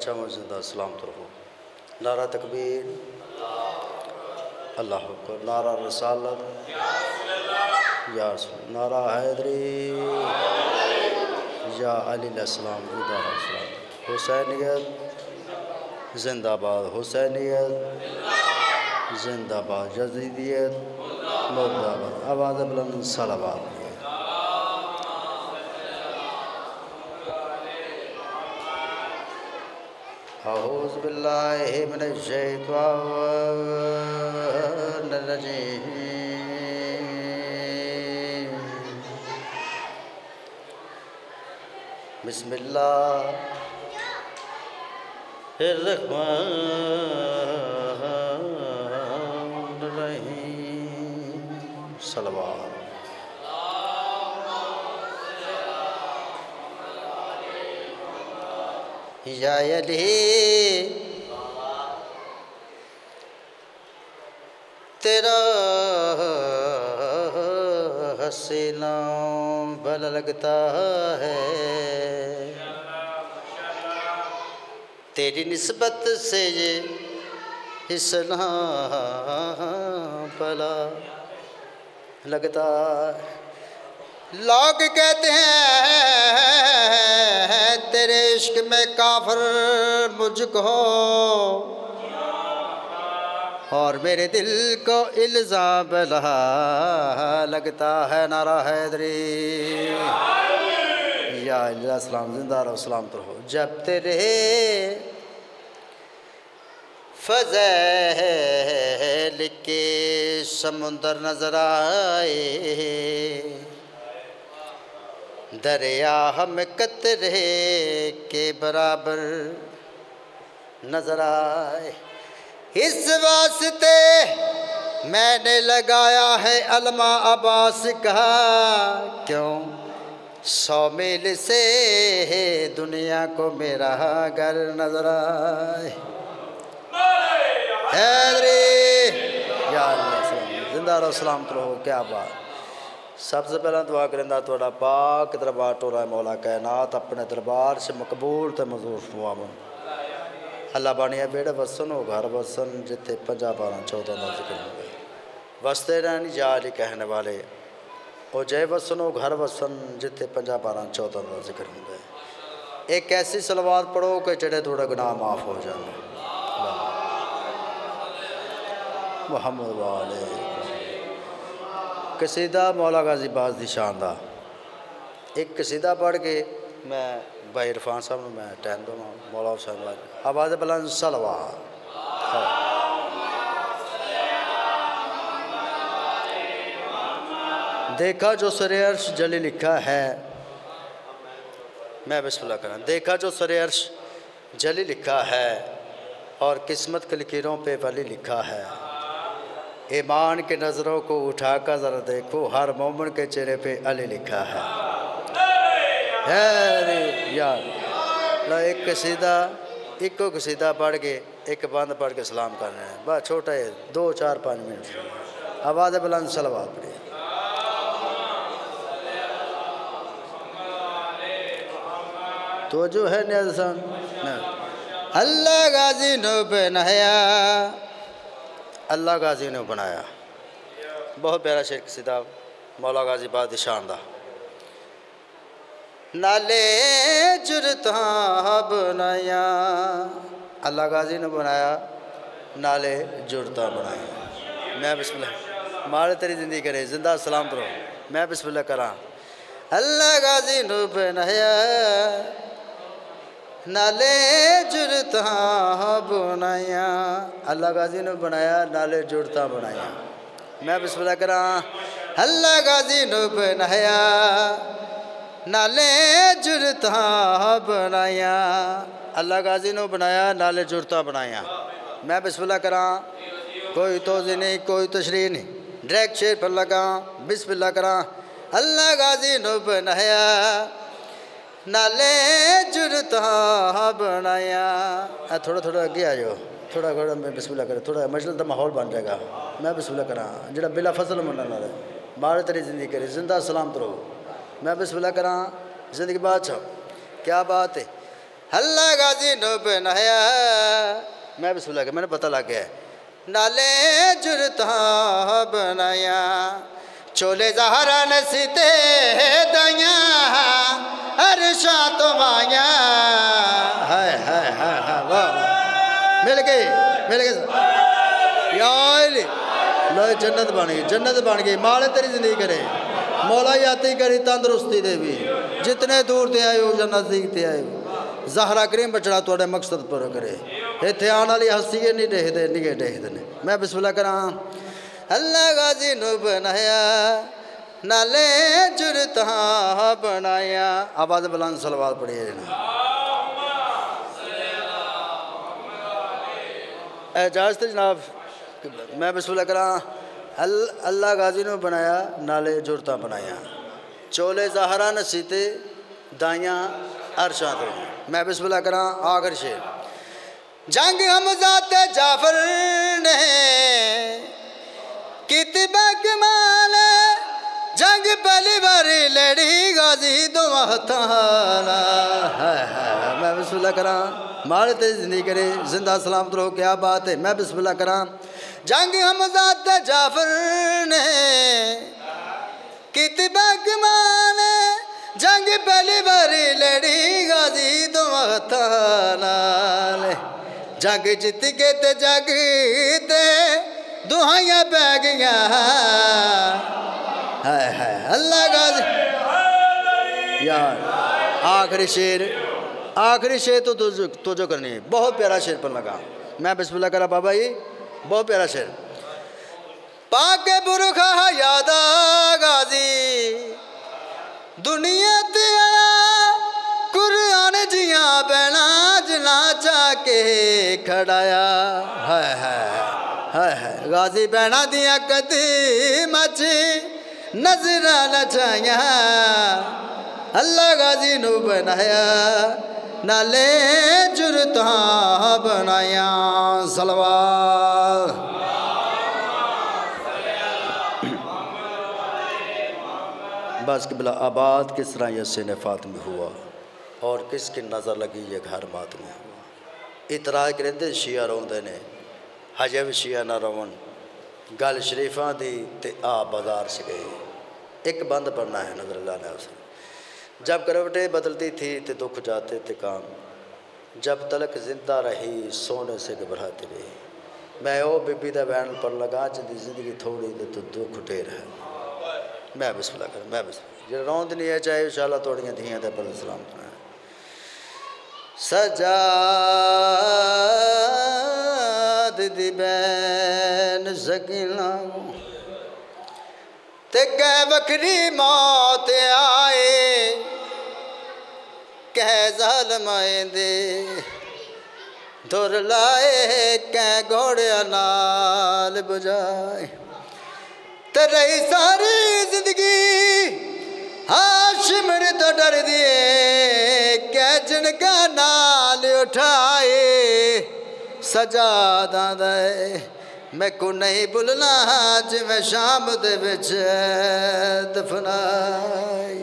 बादशाह जिंदा सलाम रहो। नारा तकबीर, अल्लाह अकबर। नारा रसालत, या रसूल। नारा हैदरी, या अली अलैहिस्सलाम जिंदा रहो। हुसैनियत जिंदाबाद, हुसैनियत जिंदाबाद, यजीदियत मुर्दाबाद। आवाज़ बुलंद सलावत। औज़ु बिल्लाहि मिनश शैतानिर रजीम। बिस्मिल्लाहिर्रहमानिर्रहीम। सलवात। या अली तेरा हसीना भला लगता है, तेरी निस्बत से ये हसीना भला लगता है। लोग कहते हैं तेरे इश्क में काफिर मुझको, और मेरे दिल को इल्ज़ाम लगता है। नारा हैदरी, या सलाम जिंदा रहो, सलाम तो रहो। जब तेरे फज़ैल के समुंदर नजर आए, दरिया हम कतरे के बराबर नजर आए। इस वास्ते मैंने लगाया है अलमा अब्बास का, क्यों 100 मील से दुनिया को मेरा घर नजर आए। जिंदा रहो, सलाम करो। क्या बात। सबसे पहला दुआ करेंदा थोड़ा पाक दरबार टोरा मौला कायनात अपने दरबार से मकबूल तो मंजूर फरमावन। अल्लाह बानिया बेड़े वसन हो घर वसन, जिथे 50 12 14 का जिक्र होंगे। वसते रहन या अली कहने वाले ओ जय वसन हो घर वसन, जिथे 50 12 14 का जिक्र होंगे। एक ऐसी सलवात पढ़ो कि जड़े थोड़ा गुनाह माफ़ हो जाए। मुहम्मद वाले कसीदा मौला गाजी बाज दी शान दा। एक कसीदा पढ़ के मैं भाई इरफान साहब को मैं टाइम दूँगा। मौला हुसैन वाले आवाज़ बुलंद सलवात। देखा जो सरे अर्श जली लिखा है, मैं बिस्मिल्लाह करा। देखा जो सरे अर्श जली लिखा है, और किस्मत के लकीरों पे वली लिखा है। ईमान के नज़रों को उठाकर ज़रा देखो, हर मोमिन के चेहरे पे अली लिखा है। यार ला एक कसीदा इको कसीदा पढ़ के एक बंद पढ़ के सलाम करना है। बस छोटा है 2 4 5 मिनट। आवाज़ बुलंद सलवात पढ़ी। तो जो है नियाज़ अल्लाह गाजी नो बनाया, अल्लाह गाजी ने बनाया। बहुत प्यारा शेर कसीदा मौला गाजी बादी शान दा। नाले जुरता बनाया, अल्लाह गाजी ने बनाया, नाले जुरता बनाया। मैं बिस्मिल्लाह मारे तेरी जिंदगी करे जिंदा सलाम करो। मैं बिस्मिल्लाह करा। अल्लाह गाजी ने बनाया, नाले जुड़ता बनाया, अल्लाह गाजी ने बनाया, नाले जुड़ता बनाया। मैं बिस्मिल्लाह करा। अल्लाह गाजी ने बनाया, नाले जुड़ता बनाया, अल्लाह गाजी ने बनाया, नाले जुड़ता बनाया। मैं बिस्मिल्लाह करा। कोई तोज़ी नहीं, कोई तशरीह नहीं, डायरेक्ट शेर पर लगा। बिस्मिल्लाह करा। अल्लाह गाजी ने बनाया, नाले जुड़ता बनाया। थोड़ा थोड़ा अगे आ जाओ, थोड़ा थोड़ा मैं बिस्मिल्लाह करा। थोड़ा मजलिस का माहौल बन जाएगा। मैं बिस्मिल्लाह करा। जो बिला फसल मनने वाला मारे तेरी जिंदगी करे जिंदा सलाम करो। मैं बिस्मिल्लाह करा। जिंदगी बादशाह क्या बात है। अल्लाह गाजी नु बनाया। मैं बिस्मिल्लाह मैंने पता लग गया नाले जुरता बनाया चोले जहरा नसीते दया अरशा तो माया। हाय हाय हाय हाय वाह मिल गए यार लो जन्नत बन गई माले तेरी जिंदगी करे मौला याती करी तंदुरुस्ती दे भी जितने दूर ते आए हो जन्नत ते आए हो ज़हरा करीम बचड़ा थोड़े मकसद पूरा करे इतने आने वाली हस्ती नहीं देखते निगे देखते ने। मैं बिस्मिल्लाह करा अल्लाह गाजी नु बनाया नाले जुरता बनाया। आवाज़ बुलंद सलवात पढ़िए एजाज़ थे जनाब। मैं बिस्मिल्लाह करा अल्लाह गाजी नु बनाया नाले जुरता बनाया चोले ज़हरा नसीते दाइयाँ अरशा तो। मैं बिस्मिल्लाह करा आखिर शेर जंग हमज़ा ते जाफर ने कितबा कमाल जंग पहली बारी लड़ी गाजी दो हथाना। मैं बिस्मिल्लाह करा माल तेरी जिंदगी करे जिंदा सलामत रहो क्या बात है। मैं बिस्मिल्लाह करा जंग हमज़ा ते जाफर ने कितबा कमाल जंग पहली बारी लड़ी गाजी दो हथाना जग जित के ते जग ते दुहाइयां पै गईयां। हाय हाय अल्लाह गाजी यार आखिरी शेर तो जो करनी है बहुत प्यारा शेर पर लगा। मैं बिस्मिल्लाह करा बाबा जी बहुत प्यारा शेर पाके बुरखा यादा गाजी दुनिया ते आया कुरान जिया बैना जना चाके खड़ाया। हाय हाय हाय हाय गाजी बैना दिया कदी मच नजर नचाया अल्लाह गाजी नु बनाया नाले जुरता बनाया। सलवा बस कि बिला आबाद किस तरह यसे ने फातमी हुआ और किसकी नज़र लगी ये घर मातमी हुआ। इतराज करेंदे शिया रोंदे ने हजे भी शिया ना रोवन गल शरीफा दी ते आ बाजार से गई। एक बंद पढ़ना है नजर अल्लाह ने उसे जब करवटें बदलती थी ते दुख जाते थे काम जब तलक जिंदा रही सोने से घबराती रही। मैं ओ बीबी दा बैन पर लगा जिंदी जिंदगी थोड़ी तो दुख ढेर है। मैं बिस्मिल्लाह कर मैं बिस्मिल्लाह जो रौंद नहीं है चाहे इंशाअल्लाह थोड़ियाँ धियाँ दे पर सलाम करना सजाद दी बैन सकीना ते कै बखरी मौत आए कै ज़ालमाए दे धुर लाए कै घोड़िया नाल बुझाए ते रही सारी जिंदगी हाशिमर तो डर दिए कै जिनका नाल उठाए सजादा दे मैं को नहीं भुलना जिवें शाम दे विच दफनाई।